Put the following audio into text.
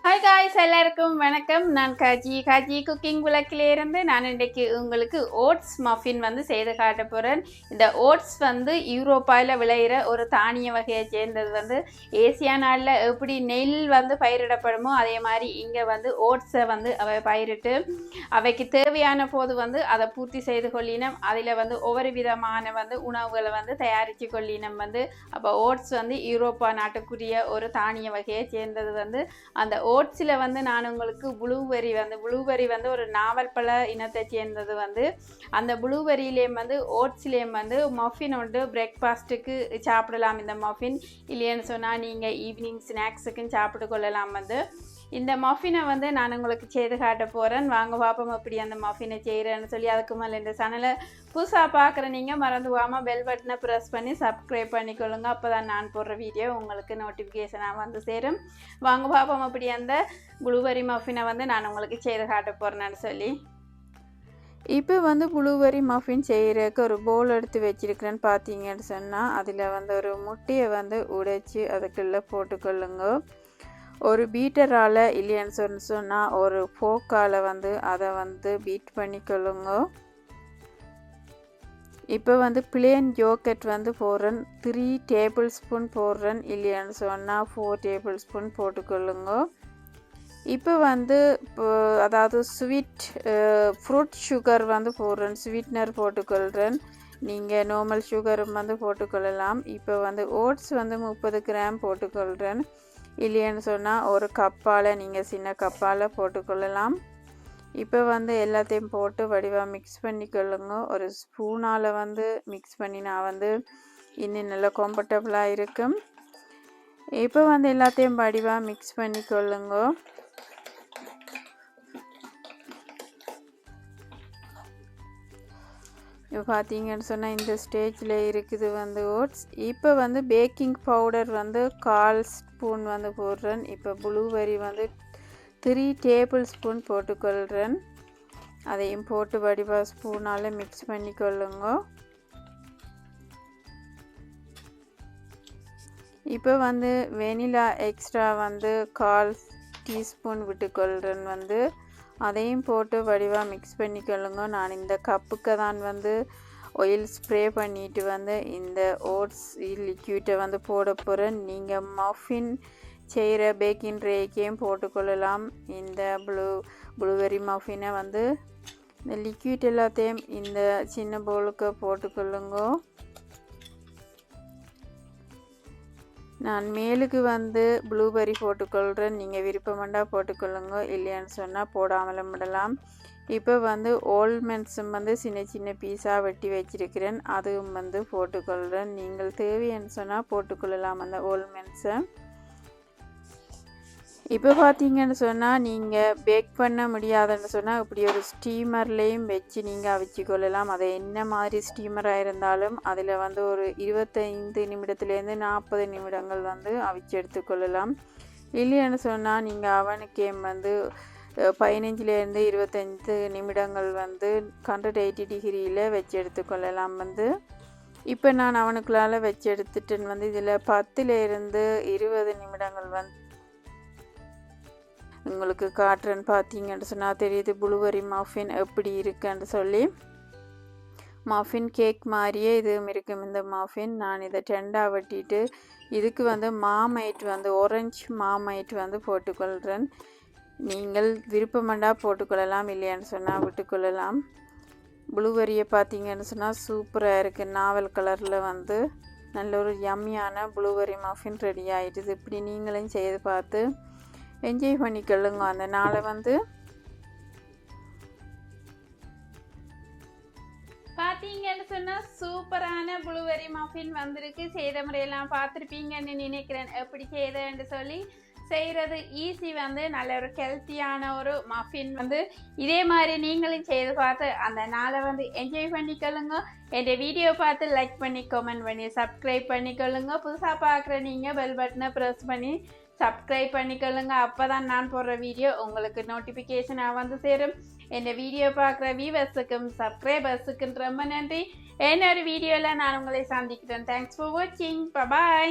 Hi guys, எல்லாருக்கும் வணக்கம். நான் காஜி குக்கிங் விளக்கிலேருந்து நான் இன்றைக்கு உங்களுக்கு ஓட்ஸ் மஃபின் செய்து காட்ட போகிறேன். இந்த ஓட்ஸ் யூரோப்பாவில் விளையிற ஒரு தானிய வகையை சேர்ந்தது. ஏசியா நாளில் எப்படி நெல் பயிரிடப்படுமோ அதே மாதிரி இங்கே ஓட்ஸை அவை பயிரிட்டு அவைக்கு தேவையான போது அதை பூர்த்தி செய்து கொள்ளினம். அதில் ஒவ்வொரு விதமான உணவுகளை தயாரித்து கொள்ளினம். அப்போ ஓட்ஸ் யூரோப்பா நாட்டுக்குரிய ஒரு தானிய வகையை சேர்ந்தது. அந்த ஓட்ஸில் நான் உங்களுக்கு ப்ளூபெரி ஒரு நாவல் பழ இனத்தை சேர்ந்தது. அந்த ப்ளூபெரியிலேயும் ஓட்ஸ்லேயும் மஃபின் உண்டு. பிரேக்ஃபாஸ்ட்டுக்கு சாப்பிடலாம் இந்த மஃபின். இல்லைன்னு சொன்னால் நீங்கள் ஈவினிங் ஸ்நாக்ஸுக்குன்னு சாப்பிட்டு கொள்ளலாம். இந்த மஃபினை நான் உங்களுக்கு செய்து காட்ட போகிறேன். வாங்க பார்ப்போம் எப்படி அந்த மஃபினை செய்கிறேன்னு சொல்லி. அதுக்கு மேலே இந்த சேனலை புதுசாக பார்க்குற நீங்கள் மறந்துவாமல் பெல் பட்டனை ப்ரெஸ் பண்ணி சப்ஸ்கிரைப் பண்ணிக்கொள்ளுங்க. அப்போ தான் நான் போடுற வீடியோ உங்களுக்கு நோட்டிஃபிகேஷனாக சேரும். வாங்க பார்ப்போம் அப்படி அந்த ப்ளூபெரி மஃபினை நான் உங்களுக்கு செய்து காட்ட போகிறேன்னு சொல்லி. இப்போ ப்ளூபெரி மஃபின் செய்கிறதுக்கு ஒரு பவுல் எடுத்து வச்சுருக்கிறேன்னு பார்த்தீங்கன்னு சொன்னால் அதில் ஒரு முட்டையை உடைச்சி அதுக்குள்ளே போட்டுக்கொள்ளுங்க. ஒரு பீட்டரால் இல்லைன்னு சொன்னால் ஒரு ஃபோக்கால் அதை பீட் பண்ணிக்கொள்ளுங்க. இப்போ பிளேன் யோகட் போடுறேன். 3 டேபிள் ஸ்பூன் போடுறேன். இல்லைன்னு சொன்னால் 4 டேபிள் ஸ்பூன் போட்டுக்கொள்ளுங்க. இப்போ அதாவது ஃப்ரூட் சுகர் போடுறேன். ஸ்வீட்னர் போட்டுக்கொள்கிறேன். நீங்கள் நார்மல் சுகரும் போட்டுக்கொள்ளலாம். இப்போ ஓட்ஸ் 30 கிராம் போட்டுக்கொள்கிறேன். இல்லைன்னு சொன்னால் ஒரு கப்பால் நீங்கள் சின்ன கப்பால் போட்டுக்கொள்ளலாம். இப்போ எல்லாத்தையும் போட்டு வடிவாக மிக்ஸ் பண்ணிக்கொள்ளுங்க. ஒரு ஸ்பூனால் மிக்ஸ் பண்ணினா இன்னும் நல்லா கம்ஃபர்டபுளாக இருக்கும். இப்போ எல்லாத்தையும் வடிவாக மிக்ஸ் பண்ணிக்கொள்ளுங்க. இப்போ பார்த்தீங்கன்னு சொன்னால் இந்த ஸ்டேஜில் இருக்குது ஓட்ஸ். இப்போ பேக்கிங் பவுடர் 1/4 ஸ்பூன் போடுறேன். இப்போ ப்ளூபெரி 3 டேபிள் ஸ்பூன் போட்டுக்கொள்கிறேன். அதையும் போட்டு வடிவாக ஸ்பூனால் மிக்ஸ் பண்ணிக்கொள்ளுங்க. இப்போ வெனிலா எக்ஸ்ட்ரா 1/4 டீஸ்பூன் விட்டுக்கொள்கிறேன். அதையும் போட்டு வடிவாக மிக்ஸ் பண்ணிக்கொள்ளுங்க. நான் இந்த கப்புக்கு தான் ஆயில் ஸ்ப்ரே பண்ணிவிட்டு இந்த ஓட்ஸ் லிக்யூட்டை போட போகிறேன். நீங்கள் மஃபின் செய்கிற பேக்கிங் ட்ரேக்கையும் போட்டுக்கொள்ளலாம். இந்த ப்ளூபெரி மஃபினை இந்த லிக்யூட் எல்லாத்தையும் இந்த சின்ன பவுலுக்கு போட்டுக்கொள்ளுங்க. நான் மேலுக்கு ப்ளூபெரி போட்டுக்கொள்கிறேன். நீங்கள் விருப்பமண்டா போட்டுக்கொள்ளுங்க. இல்லைன்னு சொன்னால் போடாமலும் விடலாம். இப்போ ஆல்மண்ட்ஸும் சின்ன சின்ன பீஸாக வெட்டி வச்சிருக்கிறேன். அதுவும் போட்டுக்கொள்கிறேன். நீங்கள் தேவைன்னு சொன்னால் போட்டுக்கொள்ளலாம் அந்த ஆல்மண்ட்ஸை. இப்போ பார்த்தீங்கன்னு சொன்னால் நீங்கள் பேக் பண்ண முடியாதுன்னு சொன்னால் இப்படி ஒரு ஸ்டீமர்லேயும் வச்சு நீங்கள் அவிச்சிக்கொள்ளலாம். அது என்ன மாதிரி ஸ்டீமராக இருந்தாலும் அதில் ஒரு 25 நிமிடத்துலேருந்து 40 நிமிடங்கள் அவிச்சு எடுத்துக்கொள்ளலாம். இல்லைன்னு சொன்னால் நீங்கள் அவனுக்கேம் 15லேருந்து 25 நிமிடங்கள் 180 டிகிரியில் வச்சு எடுத்துக்கொள்ளலாம். இப்போ நான் அவனுக்குள்ளால் வச்சு எடுத்துட்டேன். இதில் 10லேருந்து 20 நிமிடங்கள் உங்களுக்கு காட்டுறேன்னு பார்த்தீங்கன்னு சொன்னால் தெரியுது ப்ளூபெரி மஃபின் எப்படி இருக்குன்னு சொல்லி. மஃபின் கேக் மாதிரியே இதுவும் இருக்கும் இந்த மஃபின். நான் இதை 2ஆக வெட்டிட்டு இதுக்கு மாமைட் ஆரஞ்சு மாமைட் போட்டுக்கொள்கிறேன். நீங்கள் விருப்பமண்டா போட்டுக்கொள்ளலாம். இல்லையான்னு சொன்னால் விட்டுக்கொள்ளலாம். ப்ளூபெரியை பார்த்தீங்கன்னு சொன்னால் சூப்பராக இருக்குது. நாவல் கலரில் நல்ல ஒரு யம்மியான ப்ளூபெரி மஃபின் ரெடி ஆகிடுது. இப்படி நீங்களும் செய்து பார்த்து என்ஜாய் பண்ணிக்கொள்ளுங்க அந்த நாளை. பார்த்தீங்கன்னு சொன்னால் சூப்பரான ப்ளூபெரி மஃபின் வந்திருக்கு. செய்த முறையெல்லாம் பார்த்துருப்பீங்கன்னு நினைக்கிறேன். எப்படி செய்தேன்னு சொல்லி. செய்கிறது ஈஸி. நல்ல ஒரு ஹெல்த்தியான ஒரு மஃபின் இதே மாதிரி நீங்களும் செய்து பார்த்து அந்த நாளை என்ஜாய் பண்ணிக்கொள்ளுங்க. என் வீடியோ பார்த்து லைக் பண்ணி கமெண்ட் பண்ணி சப்ஸ்கிரைப் பண்ணிக்கொள்ளுங்க. புதுசாக பார்க்குற நீங்கள் பெல் பட்டனை ப்ரெஸ் பண்ணி சப்ஸ்கிரைப் பண்ணிக்கொள்ளுங்க. அப்போ தான் நான் போடுற வீடியோ உங்களுக்கு நோட்டிஃபிகேஷனாக சேரும். இந்த வீடியோ பார்க்குற வியூவர்ஸுக்கும் சப்ஸ்கிரைபர்ஸுக்கும் ரொம்ப நன்றி. இன்னொரு வீடியோவில் நான் உங்களை சந்திக்கிறேன். தேங்க்ஸ் ஃபார் வாட்சிங். பாய்.